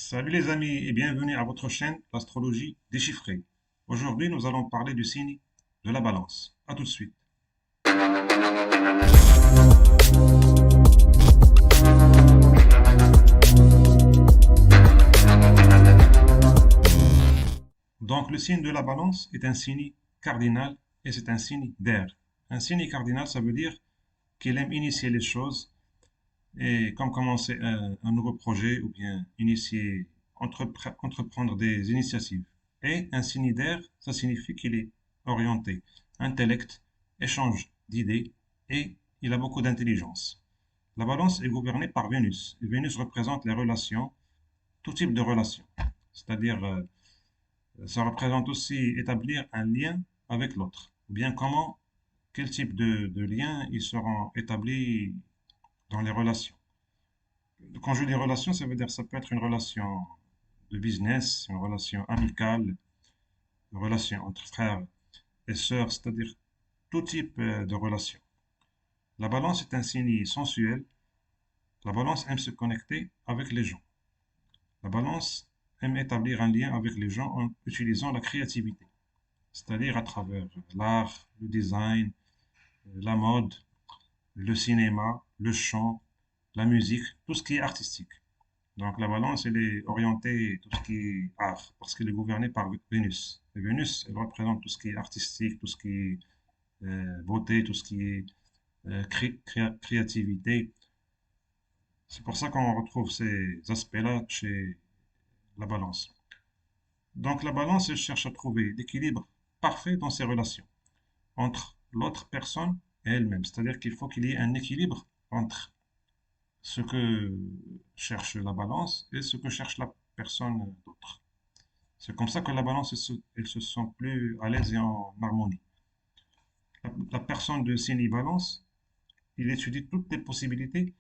Salut les amis et bienvenue à votre chaîne L'astrologie déchiffrée. Aujourd'hui, nous allons parler du signe de la balance. À tout de suite. Donc, le signe de la balance est un signe cardinal et c'est un signe d'air. Un signe cardinal, ça veut dire qu'il aime initier les choses et comme commencer un nouveau projet ou bien initier, entreprendre des initiatives. Et un signe d'air, ça signifie qu'il est orienté, intellect, échange d'idées et il a beaucoup d'intelligence. La balance est gouvernée par Vénus. Et Vénus représente les relations, tout type de relations. C'est-à-dire, ça représente aussi établir un lien avec l'autre. Ou bien comment, quel type de lien ils seront établis dans les relations. Quand je dis relation, ça veut dire que ça peut être une relation de business, une relation amicale, une relation entre frères et sœurs, c'est-à-dire tout type de relation. La balance est un signe sensuel. La balance aime se connecter avec les gens. La balance aime établir un lien avec les gens en utilisant la créativité, c'est-à-dire à travers l'art, le design, la mode, le cinéma, le chant, la musique, tout ce qui est artistique. Donc la balance, elle est orientée tout ce qui est art, parce qu'elle est gouvernée par Vénus. Et Vénus, elle représente tout ce qui est artistique, tout ce qui est beauté, tout ce qui est créativité. C'est pour ça qu'on retrouve ces aspects-là chez la balance. Donc la balance, elle cherche à trouver l'équilibre parfait dans ses relations, entre l'autre personne et elle-même. C'est-à-dire qu'il faut qu'il y ait un équilibre entre ce que cherche la balance et ce que cherche la personne d'autre. C'est comme ça que la balance, elle se sent plus à l'aise et en harmonie. La personne de signe balance, il étudie toutes les possibilités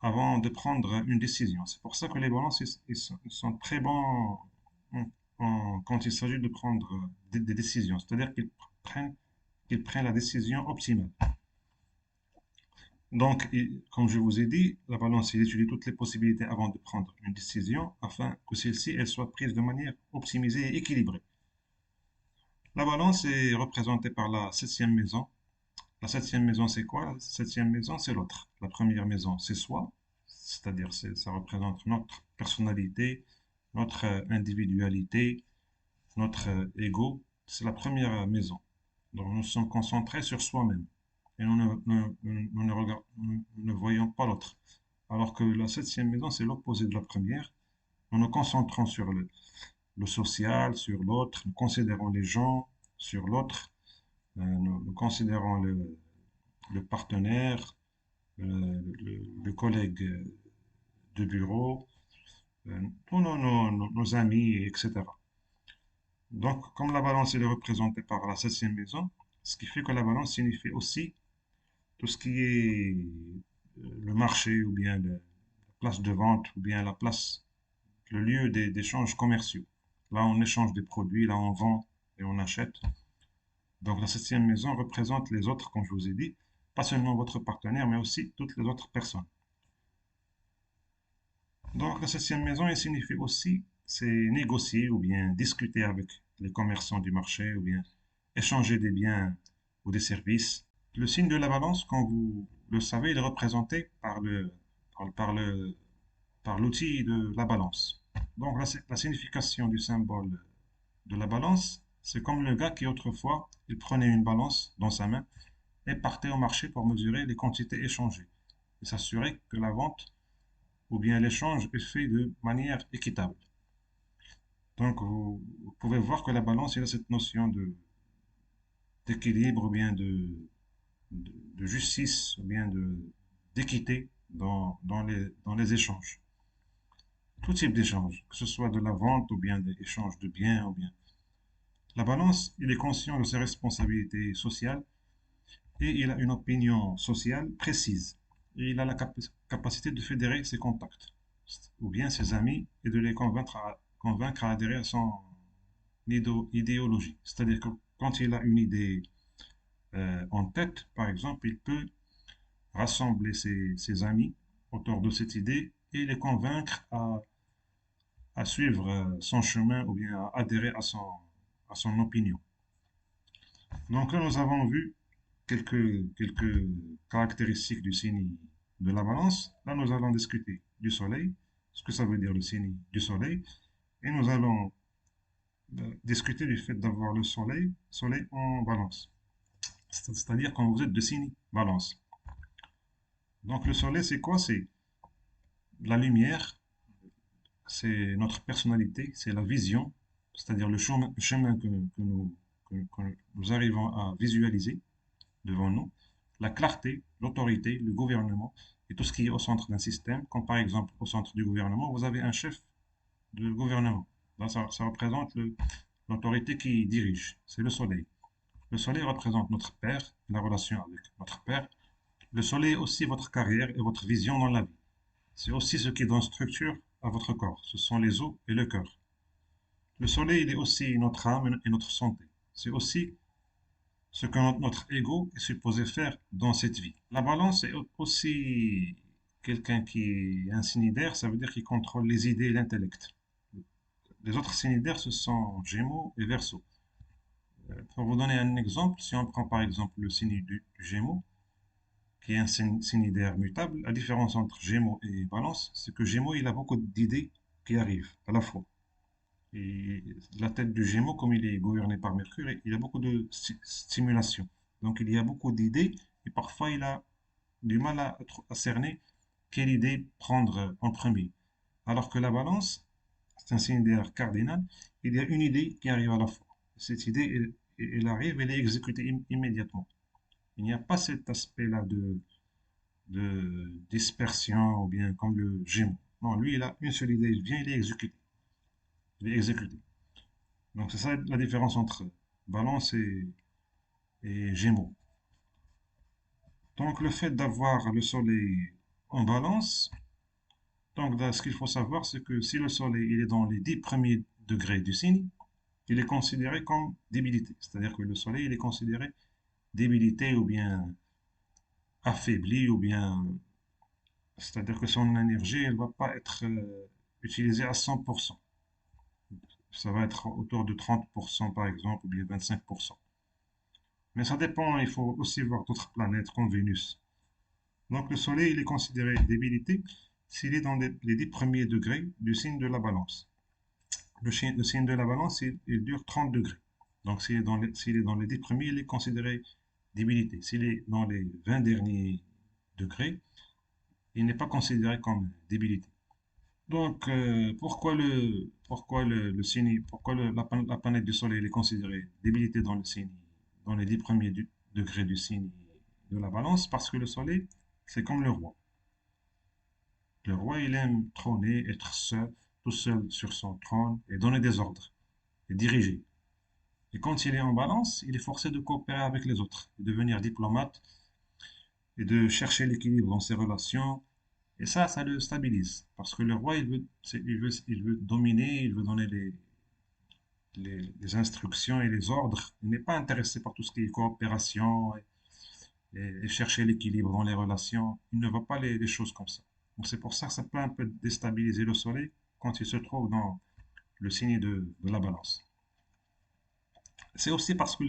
avant de prendre une décision. C'est pour ça que les balances, ils sont très bons quand il s'agit de prendre des décisions. C'est-à-dire qu'ils prennent la décision optimale. Donc, comme je vous ai dit, la balance, il étudie toutes les possibilités avant de prendre une décision afin que celle-ci, elle soit prise de manière optimisée et équilibrée. La balance est représentée par la septième maison. La septième maison, c'est quoi? La septième maison, c'est l'autre. La première maison, c'est soi, c'est-à-dire ça représente notre personnalité, notre individualité, notre ego. C'est la première maison. Donc nous sommes concentrés sur soi-même et nous ne voyons pas l'autre. Alors que la septième maison, c'est l'opposé de la première. Nous nous concentrons sur le social, sur l'autre, nous considérons les gens sur l'autre, nous considérons le partenaire, le collègue de bureau, tous nos amis, etc. Donc, comme la balance est représentée par la septième maison, ce qui fait que la balance signifie aussi tout ce qui est le marché ou bien la place de vente ou bien la place, le lieu d'échanges commerciaux. Là, on échange des produits, là, on vend et on achète. Donc, la septième maison représente les autres, comme je vous ai dit, pas seulement votre partenaire, mais aussi toutes les autres personnes. Donc, la septième maison, elle signifie aussi, c'est négocier ou bien discuter avec les commerçants du marché ou bien échanger des biens ou des services. Le signe de la balance, comme vous le savez, il est représenté par l'outil de la balance. Donc, la signification du symbole de la balance, c'est comme le gars qui autrefois, il prenait une balance dans sa main et partait au marché pour mesurer les quantités échangées et s'assurer que la vente ou bien l'échange est fait de manière équitable. Donc, vous pouvez voir que la balance, il a cette notion d'équilibre ou bien de justice ou bien d'équité dans les échanges. Tout type d'échange, que ce soit de la vente ou bien des échanges de biens ou bien. La balance, il est conscient de ses responsabilités sociales et il a une opinion sociale précise. Et il a la capacité de fédérer ses contacts ou bien ses amis et de les convaincre à adhérer à son idéologie. C'est-à-dire que quand il a une idée en tête, par exemple, il peut rassembler ses amis autour de cette idée et les convaincre à suivre son chemin ou bien à adhérer à son opinion. Donc là, nous avons vu quelques caractéristiques du signe de la balance. Là, nous allons discuter du soleil, ce que ça veut dire le signe du soleil, et nous allons discuter du fait d'avoir le soleil en balance. C'est-à-dire quand vous êtes de signe balance. Donc le soleil, c'est quoi? C'est la lumière, c'est notre personnalité, c'est la vision, c'est-à-dire le chemin que nous arrivons à visualiser devant nous, la clarté, l'autorité, le gouvernement et tout ce qui est au centre d'un système, comme par exemple au centre du gouvernement, vous avez un chef de gouvernement. Là, ça représente l'autorité qui dirige, c'est le soleil. Le soleil représente notre père, la relation avec notre père. Le soleil est aussi votre carrière et votre vision dans la vie. C'est aussi ce qui donne structure à votre corps. Ce sont les os et le cœur. Le soleil, il est aussi notre âme et notre santé. C'est aussi ce que notre ego est supposé faire dans cette vie. La balance est aussi quelqu'un qui est un signidaire, ça veut dire qu'il contrôle les idées et l'intellect. Les autres signidaires, ce sont Gémeaux et Verseau. Pour vous donner un exemple, si on prend par exemple le signe du Gémeaux, qui est un signidaire mutable, la différence entre Gémeaux et Balance, c'est que Gémeaux, il a beaucoup d'idées qui arrivent à la fois. Et la tête du Gémeaux, comme il est gouverné par Mercure, il a beaucoup de stimulation. Donc il y a beaucoup d'idées et parfois il a du mal à cerner quelle idée prendre en premier. Alors que la Balance, c'est un signidaire cardinal, il y a une idée qui arrive à la fois. Cette idée, elle arrive, elle est exécutée immédiatement. Il n'y a pas cet aspect-là de dispersion ou bien comme le Gémeaux. Non, lui, il a une seule idée, il vient, il est exécuté. Il est exécuté. Donc c'est ça la différence entre Balance et Gémeaux. Donc le fait d'avoir le Soleil en Balance, donc là, ce qu'il faut savoir, c'est que si le Soleil il est dans les 10 premiers degrés du signe, il est considéré comme débilité. C'est-à-dire que le Soleil il est considéré débilité ou bien affaibli ou bien, c'est-à-dire que son énergie elle va pas être utilisée à 100%. Ça va être autour de 30% par exemple ou bien 25%. Mais ça dépend, il faut aussi voir d'autres planètes comme Vénus. Donc le Soleil, il est considéré débilité s'il est dans les 10 premiers degrés du signe de la Balance. Le signe de la Balance, il dure 30 degrés. Donc s'il est dans les 10 premiers, il est considéré débilité. S'il est dans les 20 derniers degrés, il n'est pas considéré comme débilité. Donc pourquoi le signe, la planète du Soleil est considérée débilité dans le signe, dans les 10 premiers degrés du signe de la Balance? Parce que le Soleil, c'est comme le roi. Le roi, il aime trôner, être seul, tout seul sur son trône et donner des ordres et diriger. Et quand il est en balance, il est forcé de coopérer avec les autres, de devenir diplomate et de chercher l'équilibre dans ses relations. Et ça le stabilise. Parce que le roi, il veut dominer, il veut donner les instructions et les ordres. Il n'est pas intéressé par tout ce qui est coopération et chercher l'équilibre dans les relations. Il ne voit pas les choses comme ça. Donc c'est pour ça que ça peut un peu déstabiliser le soleil quand il se trouve dans le signe de la balance. C'est aussi parce que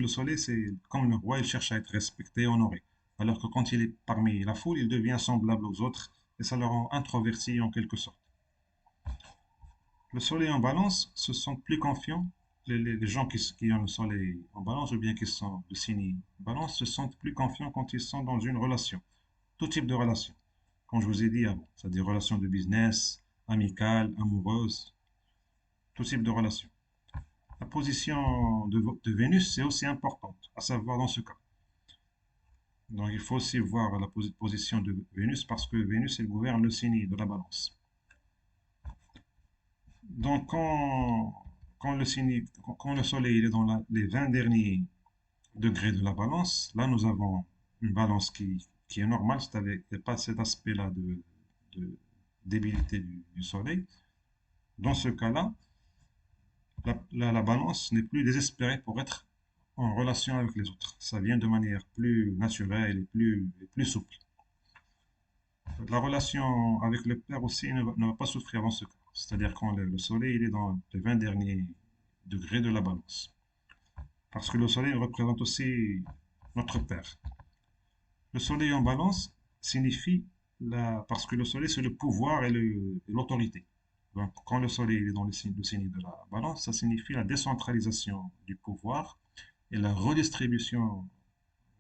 le soleil, c'est comme le roi, il cherche à être respecté et honoré. Alors que quand il est parmi la foule, il devient semblable aux autres et ça le rend introverti en quelque sorte. Le soleil en balance se sentent plus confiants. Les gens qui ont le soleil en balance ou bien qui sont de signe balance se sentent plus confiants quand ils sont dans une relation. Tout type de relation. Comme je vous ai dit avant, c'est-à-dire relations de business, amicales, amoureuses, tout type de relation. La position de Vénus, c'est aussi importante à savoir dans ce cas. Donc il faut aussi voir la position de Vénus parce que Vénus, elle gouverne le signe de la balance. Donc quand le soleil il est dans les 20 derniers degrés de la balance, là nous avons une balance qui est normale, c'est-à-dire qu'il n'y a pas cet aspect-là de débilité du soleil. Dans ce cas-là, la balance n'est plus désespérée pour être en relation avec les autres. Ça vient de manière plus naturelle et plus souple. La relation avec le père aussi ne va pas souffrir dans ce cas. c'est-à-dire quand le soleil il est dans les 20 derniers degrés de la balance. Parce que le soleil représente aussi notre père. Le soleil en balance signifie parce que le soleil c'est le pouvoir et l'autorité. Donc quand le soleil est dans le signe de la balance, ça signifie la décentralisation du pouvoir et la redistribution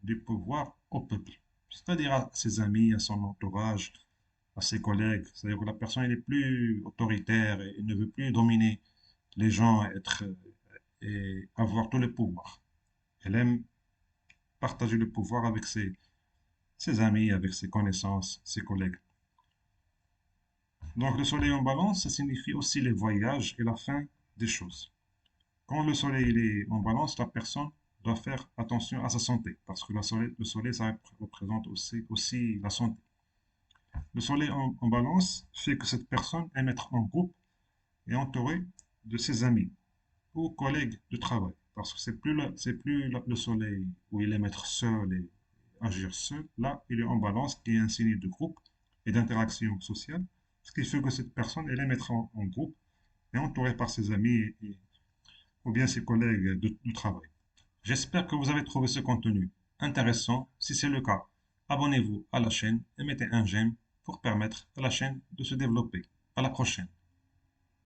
du pouvoir au peuple, c'est-à-dire à ses amis, à son entourage, à ses collègues. C'est-à-dire que la personne elle est plus autoritaire et ne veut plus dominer les gens, et avoir tout le pouvoir. Elle aime partager le pouvoir avec ses amis, avec ses connaissances, ses collègues. Donc le soleil en balance, ça signifie aussi les voyages et la fin des choses. Quand le soleil il est en balance, la personne doit faire attention à sa santé, parce que le soleil, ça représente aussi la santé. Le soleil en balance fait que cette personne aime être en groupe et entourée de ses amis ou collègues de travail. Parce que c'est plus le soleil où il aime être seul et agir seul. Là, il est en balance, qui est un signe de groupe et d'interaction sociale. Ce qui fait que cette personne, elle aime être en groupe et entourée par ses amis ou bien ses collègues de travail. J'espère que vous avez trouvé ce contenu intéressant. Si c'est le cas, abonnez-vous à la chaîne et mettez un j'aime pour permettre à la chaîne de se développer. À la prochaine.